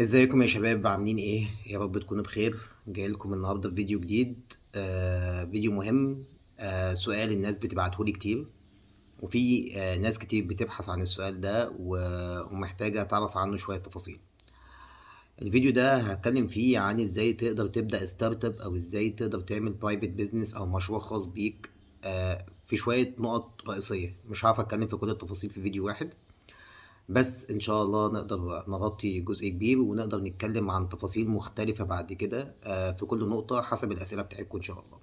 ازيكم يا شباب؟ عاملين ايه؟ يا رب تكونوا بخير. جاي لكم النهارده بفيديو جديد. فيديو مهم. سؤال الناس بتبعته لي كتير، وفي ناس كتير بتبحث عن السؤال ده ومحتاجة تعرف عنه شوية تفاصيل. الفيديو ده هتكلم فيه عن ازاي تقدر تبدأ ستارت اب، او ازاي تقدر تعمل برايفت بيزنس او مشروع خاص بيك. في شوية نقط رئيسية مش هعرف اتكلم في كل التفاصيل في فيديو واحد، بس إن شاء الله نقدر نغطي جزء كبير ونقدر نتكلم عن تفاصيل مختلفة بعد كده في كل نقطة حسب الأسئلة بتاعتكم إن شاء الله.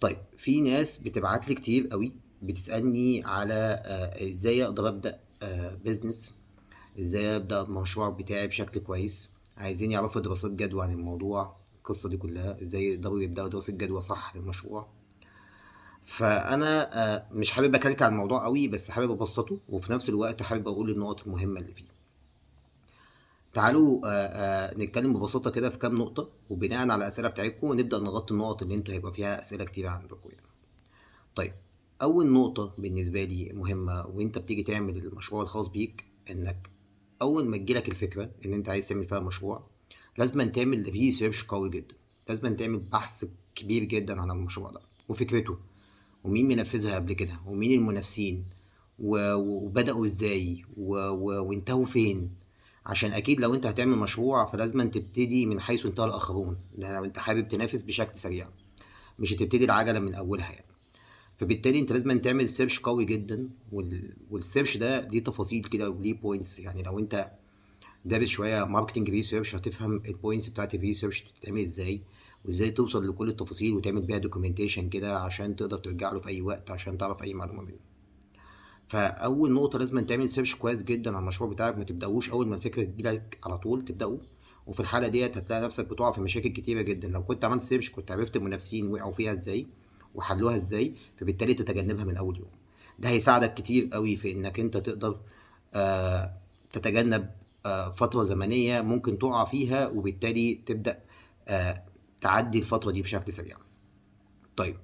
طيب، في ناس بتبعت لي كتير قوي بتسألني على إزاي أقدر أبدأ بيزنس، إزاي أبدأ المشروع بتاعي بشكل كويس. عايزين يعرفوا دراسات جدوى عن الموضوع، القصة دي كلها إزاي يقدروا يبدأوا دراسة جدوى صح للمشروع. فأنا مش حابب أكلك على الموضوع قوي، بس حابب أبسطه وفي نفس الوقت حابب أقول النقط المهمة اللي فيه. تعالوا نتكلم ببساطة كده في كام نقطة، وبناء على الأسئلة بتاعتكم نبدأ نغطي النقط اللي انتوا هيبقى فيها أسئلة كتير عندكم يعني. طيب، أول نقطة بالنسبة لي مهمة وانت بتيجي تعمل المشروع الخاص بيك، انك أول ما تجيلك الفكرة ان انت عايز تعمل فيها مشروع، لازم تعمل ريسيرش قوي جدا. لازم تعمل بحث كبير جدا عن المشروع ده وفكرته، ومين منفذها قبل كده، ومين المنافسين، وبدأوا ازاي وانتهوا فين. عشان اكيد لو انت هتعمل مشروع فلازم تبتدي من حيث انتهى الاخرون، ده لو انت حابب تنافس بشكل سريع، مش هتبتدي العجلة من اولها يعني. فبالتالي انت لازم تعمل سيرش قوي جدا، والسيرش ده ليه تفاصيل كده وليه بوينتس. يعني لو انت دارس شويه ماركتنج ريسيرش هتفهم البوينتس بتاعت الريسيرش بتتعمل ازاي، وازاي توصل لكل التفاصيل وتعمل بيها دوكيومنتيشن كده عشان تقدر ترجع له في اي وقت عشان تعرف اي معلومه منه. فاول نقطه لازم تعمل سيرش كويس جدا على المشروع بتاعك، ما تبداوش اول ما الفكره تجيلك على طول تبداه. وفي الحاله ديت هتلاقي نفسك بتقع في مشاكل كتيره جدا. لو كنت عملت سيرش كنت عرفت المنافسين وقعوا فيها ازاي وحلوها ازاي، فبالتالي تتجنبها من اول يوم. ده هيساعدك كتير قوي في انك انت تقدر آه، تتجنب فترة زمنية ممكن تقع فيها، وبالتالي تبدأ آه، تعدي الفترة دي بشكل سريع. طيب،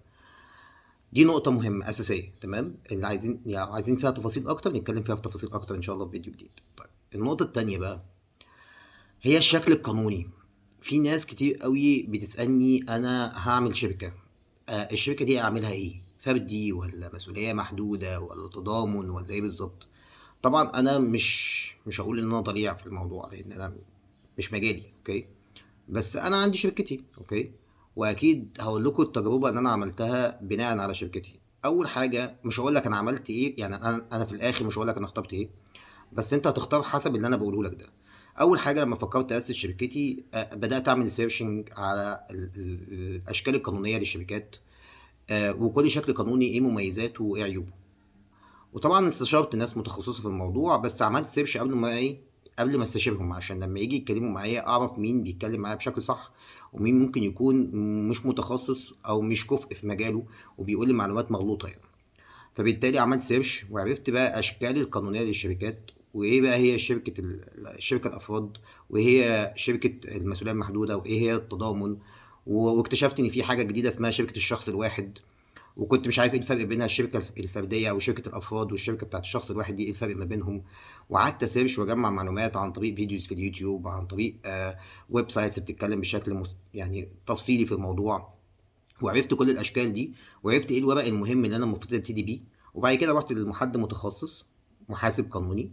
دي نقطة مهمة أساسية. تمام، اللي عايزين فيها تفاصيل أكتر نتكلم فيها في تفاصيل أكتر إن شاء الله في فيديو جديد. طيب، النقطة التانية بقى هي الشكل القانوني. في ناس كتير قوي بتسألني أنا هعمل شركة، الشركة دي أعملها إيه؟ فردي ولا مسؤولية محدودة ولا تضامن ولا إيه بالظبط؟ طبعا أنا مش هقول إن أنا ضليع في الموضوع لأن أنا مش مجالي. أوكي، بس انا عندي شركتي. اوكي، واكيد هقول لكم التجربه اللي انا عملتها بناء على شركتي. اول حاجه مش هقول لك انا عملت ايه، يعني انا في الاخر مش هقول لك انا اخترت ايه، بس انت هتختار حسب اللي انا بقوله لك ده. اول حاجه لما فكرت اسس شركتي بدات اعمل سيرشنج على الاشكال القانونيه للشركات، وكل شكل قانوني ايه مميزاته وايه عيوبه. وطبعا استشرت ناس متخصصة في الموضوع، بس عملت سيرش قبل ما استشيرهم عشان لما يجي يتكلموا معايا اعرف مين بيتكلم معايا بشكل صح، ومين ممكن يكون مش متخصص او مش كفء في مجاله وبيقول لي معلومات مغلوطة يعني. فبالتالي عملت سيرش وعرفت بقى اشكال القانونية للشركات، وايه بقى هي الشركة الافراد، وايه هي شركة المسؤولية المحدودة، وايه هي التضامن. واكتشفت ان في حاجة جديدة اسمها شركة الشخص الواحد، وكنت مش عارف ايه الفرق بينها الشركه الفرديه او شركه الافراد والشركه بتاعت الشخص الواحد دي، ايه الفرق ما بينهم. وقعدت اسيرش واجمع معلومات عن طريق فيديوز في اليوتيوب، عن طريق ويب سايتس بتتكلم بشكل يعني تفصيلي في الموضوع. وعرفت كل الاشكال دي، وعرفت ايه الورق المهم اللي انا المفروض ابتدي بيه. وبعد كده رحت لحد متخصص، محاسب قانوني.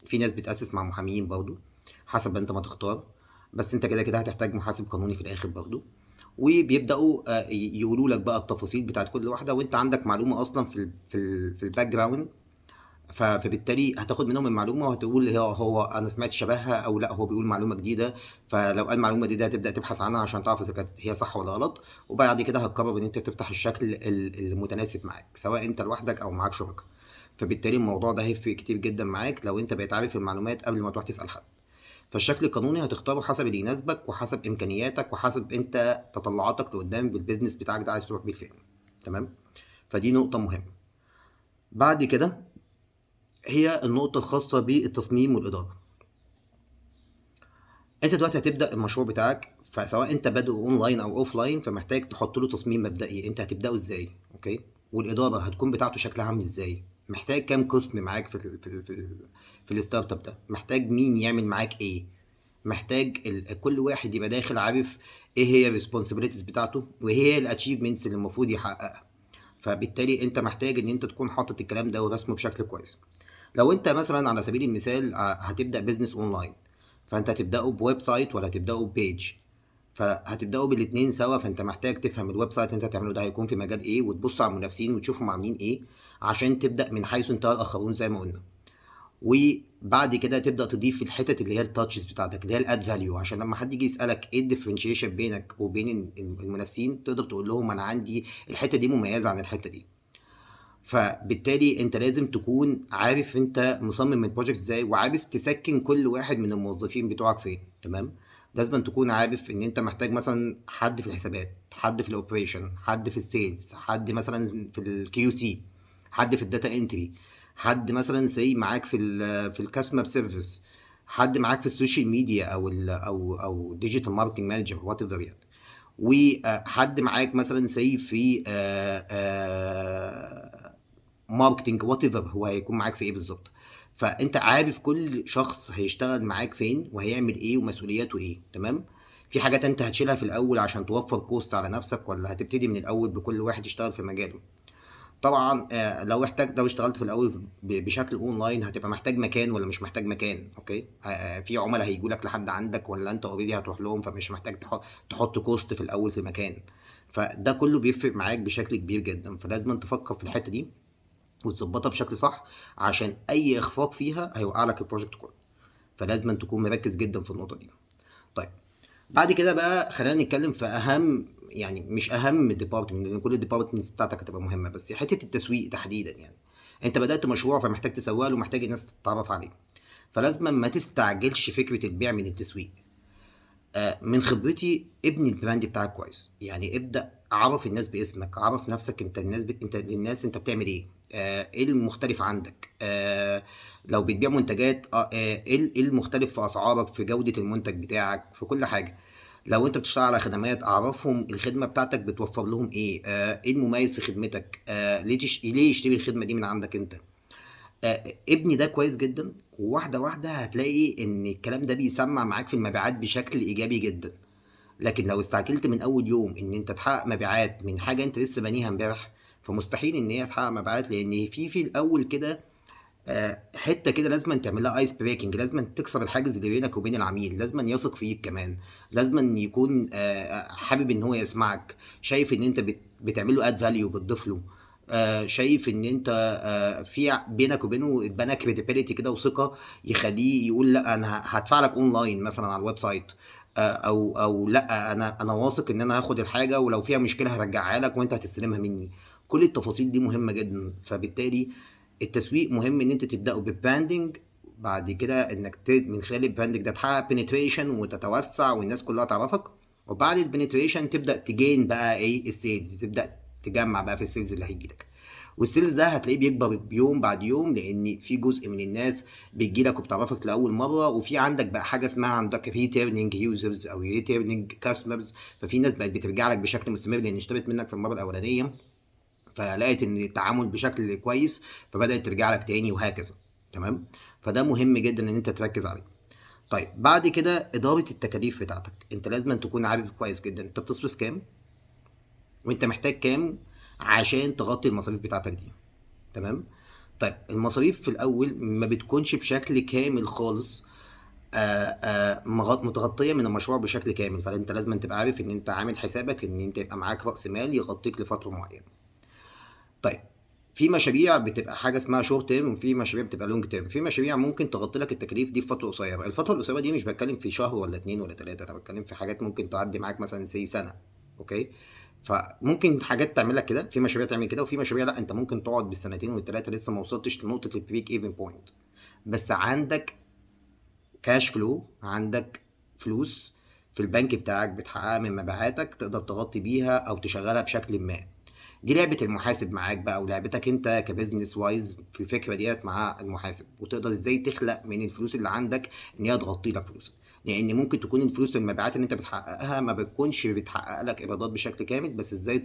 في ناس بتاسس مع محامين برضو، حسب انت ما تختار، بس انت كده كده هتحتاج محاسب قانوني في الاخر برضو. وبيبداوا يقولوا لك بقى التفاصيل بتاعت كل واحده، وانت عندك معلومه اصلا في الباك جراوند. فبالتالي هتاخد منهم المعلومه وهتقول هو انا سمعت شبهها او لا هو بيقول معلومه جديده. فلو قال معلومه جديده هتبدا تبحث عنها عشان تعرف اذا كانت هي صح ولا غلط. وبعد كده هتقرر ان انت تفتح الشكل المتناسب معاك، سواء انت لوحدك او معاك شركاء. فبالتالي الموضوع ده هيفرق كتير جدا معاك لو انت بقيت عارف المعلومات قبل ما تروح تسال حد. فالشكل القانوني هتختاره حسب اللي يناسبك وحسب امكانياتك وحسب انت تطلعاتك لقدام بالبيزنس بتاعك ده عايز تروح بيه فين. تمام، فدي نقطة مهمة. بعد كده هي النقطة الخاصة بالتصميم والإدارة. انت دلوقتي هتبدأ المشروع بتاعك، فسواء انت بادئ اونلاين او اوفلاين فمحتاج تحط له تصميم مبدئي انت هتبدأه ازاي. اوكي، والإدارة هتكون بتاعته شكلها عامل ازاي، محتاج كام قسم معاك في الستارت اب ده، محتاج مين يعمل معاك ايه. محتاج كل واحد يبقى داخل عارف ايه هي الريسبونسبيلتيز بتاعته وايه هي الاتشيفمنتس اللي المفروض يحققها. فبالتالي انت محتاج ان انت تكون حاطط الكلام ده ورسمه بشكل كويس. لو انت مثلا على سبيل المثال هتبدا بزنس اونلاين، فانت هتبداه بويب سايت ولا هتبداه ببيج؟ فهتبداوا بالاثنين سوا. فانت محتاج تفهم الويب سايت اللي انت هتعمله ده هيكون في مجال ايه، وتبص على المنافسين وتشوفهم عاملين ايه، عشان تبدا من حيث انتهى الاخرون زي ما قلنا. وبعد كده تبدا تضيف الحتت اللي هي التاتشز بتاعتك اللي هي الاد فاليو، عشان لما حد يجي يسالك ايه الديفرنشيشن بينك وبين المنافسين تقدر تقول لهم انا عندي الحته دي مميزه عن الحته دي. فبالتالي انت لازم تكون عارف انت مصمم البروجكت ازاي، وعارف تسكن كل واحد من الموظفين بتوعك فين. تمام. لازم تكون عارف ان انت محتاج مثلا حد في الحسابات، حد في الاوبريشن، حد في السيلز، حد مثلا في الكيو سي، حد في الداتا انتري، حد مثلا سي معاك في الكاستمر سيرفيس، حد معاك في السوشيال ميديا او ديجيتال ماركتنج مانجر وات ايفر يعني، وحد معاك مثلا سي في ماركتنج وات ايفر هو هيكون معاك في ايه بالظبط. فانت عارف كل شخص هيشتغل معاك فين وهيعمل ايه ومسؤولياته ايه. تمام. في حاجات انت هتشيلها في الاول عشان توفر كوست على نفسك، ولا هتبتدي من الاول بكل واحد يشتغل في مجاله؟ طبعا لو اشتغلت في الاول بشكل اونلاين هتبقى محتاج مكان ولا مش محتاج مكان. اوكي. في عملاء هيجوا لك لحد عندك ولا انت اوريدي هتروح لهم، فمش محتاج تحط كوست في الاول في مكان. فده كله بيفرق معاك بشكل كبير جدا، فلازم تفكر في الحته دي وتظبطها بشكل صح، عشان اي اخفاق فيها هيوقع لك البروجكت كله. فلازم تكون مركز جدا في النقطه دي. طيب، بعد كده بقى خلينا نتكلم في اهم، يعني مش اهم ديبارتمنت لان كل الديبارتمنتس بتاعتك هتبقى مهمه، بس حته التسويق تحديدا يعني. انت بدات مشروع فمحتاج تسوق له ومحتاج الناس تتعرف عليه. فلازم ما تستعجلش فكره البيع من التسويق. من خبرتي ابني البراند بتاعك كويس. يعني ابدا عرف الناس باسمك، عرف نفسك انت انت للناس انت بتعمل ايه. ايه المختلف عندك. لو بتبيع منتجات إيه المختلف في اسعارك، في جودة المنتج بتاعك، في كل حاجة. لو انت بتشتغل على خدمات اعرفهم الخدمة بتاعتك بتوفر لهم ايه. ايه المميز في خدمتك. ليه يشتري الخدمة دي من عندك انت. ابني ده كويس جدا، وواحدة واحدة هتلاقي ان الكلام ده بيسمع معاك في المبيعات بشكل ايجابي جدا. لكن لو استعجلت من اول يوم ان انت تحقق مبيعات من حاجة انت لسه بانيها امبارح، فمستحيل ان هي تحقق مبيعات، لان في الاول كده حته كده لازم تعملها ايس بريكنج، لازم تكسر الحاجز اللي بينك وبين العميل، لازم يثق فيك كمان، لازم يكون حابب ان هو يسمعك، شايف ان انت بتعمل له اد فاليو، بتضيف له. شايف ان انت في بينك وبينه اتبنى كريديبيليتي كده وثقه، يخليه يقول لا انا هدفع لك اونلاين مثلا على الويب سايت. او لا انا واثق ان انا هاخد الحاجه ولو فيها مشكله هرجعها لك وانت هتستلمها مني. كل التفاصيل دي مهمه جدا. فبالتالي التسويق مهم ان انت تبداه بالبراندنج، بعد كده انك من خلال البراندنج ده تحقق بنتريشن وتتوسع والناس كلها تعرفك، وبعد البنتريشن تبدا تجين بقى ايه السيلز، تبدا تجمع بقى في السيلز اللي هيجي لك. والسيلز ده هتلاقيه بيكبر بيوم بعد يوم، لان في جزء من الناس بتجي لك وبتعرفك لاول مره، وفي عندك بقى حاجه اسمها عندك ريتيرنينج يوزرز او ريتيرنينج كاستمرز. ففي ناس بقت بترجع لك بشكل مستمر لان اشترت منك في المره الاولانيه، فلقيت ان التعامل بشكل كويس فبدات ترجع لك تاني وهكذا. تمام. فده مهم جدا ان انت تركز عليه. طيب، بعد كده اداره التكاليف بتاعتك. انت لازم تكون عارف كويس جدا انت بتصرف كام وانت محتاج كام عشان تغطي المصاريف بتاعتك دي. تمام. طيب، المصاريف في الاول ما بتكونش بشكل كامل خالص متغطيه من المشروع بشكل كامل، فانت لازم تبقى عارف ان انت عامل حسابك ان انت يبقى معاك راس مال يغطيك لفتره معينه. طيب، في مشاريع بتبقى حاجه اسمها شورت تيرم، وفي مشاريع بتبقى لونج تيرم. في مشاريع ممكن تغطي لك التكاليف دي في فتره قصيره. الفتره القصيره دي مش بتكلم في شهر ولا اتنين ولا تلاته، انا بتكلم في حاجات ممكن تعدي معاك مثلا سي سنه. اوكي. فممكن حاجات تعمل لك كده، في مشاريع تعمل كده، وفي مشاريع لا انت ممكن تقعد بالسنتين والثلاثه لسه ما وصلتش لنقطه البريك ايفن بوينت، بس عندك كاش فلو، عندك فلوس في البنك بتاعك بتحققها من مبيعاتك تقدر تغطي بيها او تشغلها بشكل ما. دي لعبة المحاسب معاك بقى، ولعبتك انت كبزنس وايز في الفكرة ديت مع المحاسب، وتقدر ازاي تخلق من الفلوس اللي عندك ان هي تغطي لك فلوسك. لان ممكن تكون الفلوس المبيعات اللي انت بتحققها ما بتكونش بتحقق لك ايرادات بشكل كامل، بس ازاي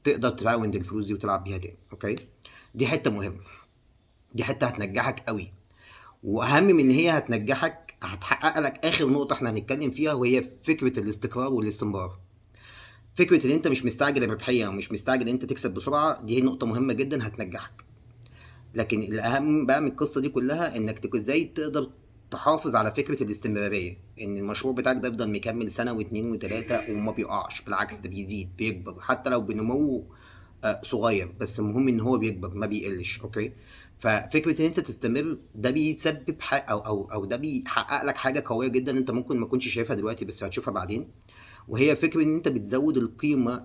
تقدر تراوند الفلوس دي وتلعب بيها تاني. اوكي. دي حتة مهمة، دي حتة هتنجحك قوي. واهم من ان هي هتنجحك هتحقق لك اخر نقطه احنا هنتكلم فيها، وهي فكره الاستقرار والاستمرار. فكره ان انت مش مستعجل الربحيه او مش مستعجل ان انت تكسب بسرعه، دي نقطه مهمه جدا هتنجحك. لكن الاهم بقى من القصه دي كلها انك ازاي تقدر تحافظ على فكره الاستمراريه، ان المشروع بتاعك ده يفضل مكمل سنه واتنين وتلاته وما بيقعش، بالعكس ده بيزيد بيكبر حتى لو بنمو صغير، بس المهم ان هو بيكبر ما بيقلش. اوكي. ففكره ان انت تستمر ده بيسبب او ده بيحقق لك حاجه قويه جدا انت ممكن ما كنتش شايفها دلوقتي بس هتشوفها بعدين، وهي فكره ان انت بتزود القيمه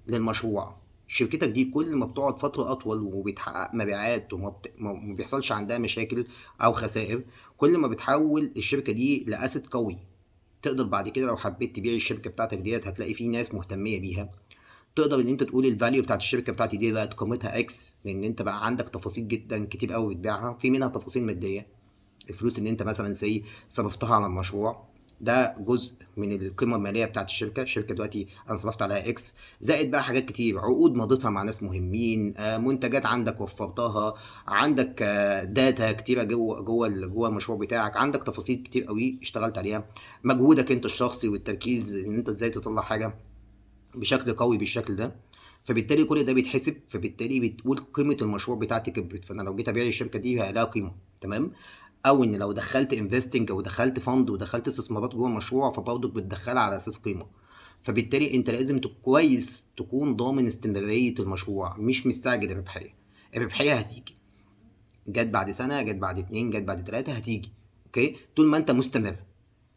للمشروع. شركتك دي كل ما بتقعد فترة أطول وبتحقق مبيعات ما بيحصلش عندها مشاكل أو خسائر، كل ما بتحول الشركة دي لأسد قوي. تقدر بعد كده لو حبيت تبيع الشركة بتاعتك ديت هتلاقي في ناس مهتمية بيها. تقدر ان انت تقول الفاليو بتاعت الشركه بتاعتي دي بقت قيمتها اكس، لان انت بقى عندك تفاصيل جدا كتير قوي بتبيعها، في منها تفاصيل ماديه، الفلوس اللي انت مثلا صرفتها على المشروع، ده جزء من القيمه الماليه بتاعت الشركه. الشركه دلوقتي انا صرفت عليها اكس، زائد بقى حاجات كتير، عقود مضيتها مع ناس مهمين، منتجات عندك وفرتها، عندك داتا كتيره جوه المشروع بتاعك، عندك تفاصيل كتير قوي اشتغلت عليها، مجهودك انت الشخصي والتركيز ان انت ازاي تطلع حاجه بشكل قوي بالشكل ده. فبالتالي كل ده بيتحسب، فبالتالي بتقول قيمه المشروع بتاعتي كبرت، فانا لو جيت ابيع الشركه دي هلاقي قيمه. تمام. او ان لو دخلت انفستنج او دخلت فند ودخلت استثمارات جوه المشروع فبرضك بتدخلها على اساس قيمه. فبالتالي انت لازم كويس تكون ضامن استمراريه المشروع، مش مستعجل الربحيه. الربحيه هتيجي، جت بعد سنه، جت بعد اتنين، جت بعد تلاته، هتيجي. اوكي طول ما انت مستمر.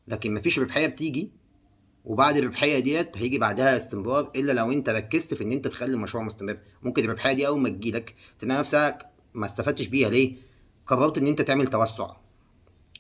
لكن مفيش ربحيه بتيجي وبعد الربحيه ديت هيجي بعدها استمرار، الا لو انت ركزت في ان انت تخلي المشروع مستمر. ممكن الربحيه دي اول ما تجيلك تلاقي نفسك ما استفدتش بيها. ليه؟ قررت ان انت تعمل توسع،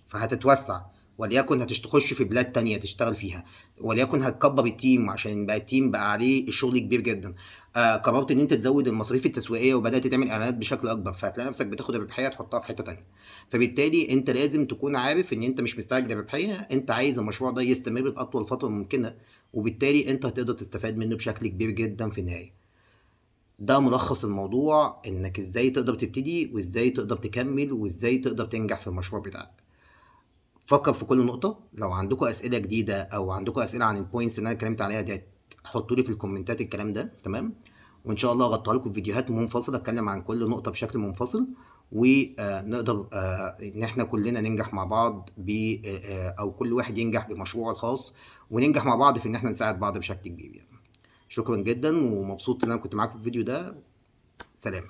فهتتوسع، وليكن هتخش في بلاد تانية تشتغل فيها، وليكن هتكبر التيم عشان بقى التيم بقى عليه الشغل كبير جدا. قررت ان انت تزود المصاريف التسويقيه وبدات تعمل اعلانات بشكل اكبر، فهتلاقي نفسك بتاخد الربحيه تحطها في حته تانية. فبالتالي انت لازم تكون عارف ان انت مش مستعجل الربحيه، انت عايز المشروع ده يستمر باطول فتره ممكنه، وبالتالي انت هتقدر تستفاد منه بشكل كبير جدا في النهايه. ده ملخص الموضوع، انك ازاي تقدر تبتدي وازاي تقدر تكمل وازاي تقدر تنجح في المشروع بتاعك. فكر في كل نقطة. لو عندكم أسئلة جديدة أو عندكم أسئلة عن البوينتس اللي أنا اتكلمت عليها دي، حطوا لي في الكومنتات الكلام ده. تمام. وإن شاء الله أغطيها لكم في فيديوهات منفصلة أتكلم عن كل نقطة بشكل منفصل، ونقدر إن إحنا كلنا ننجح مع بعض أو كل واحد ينجح بمشروعه الخاص، وننجح مع بعض في إن إحنا نساعد بعض بشكل كبير يعني. شكرا جدا ومبسوط إن أنا كنت معاكم في الفيديو ده. سلام.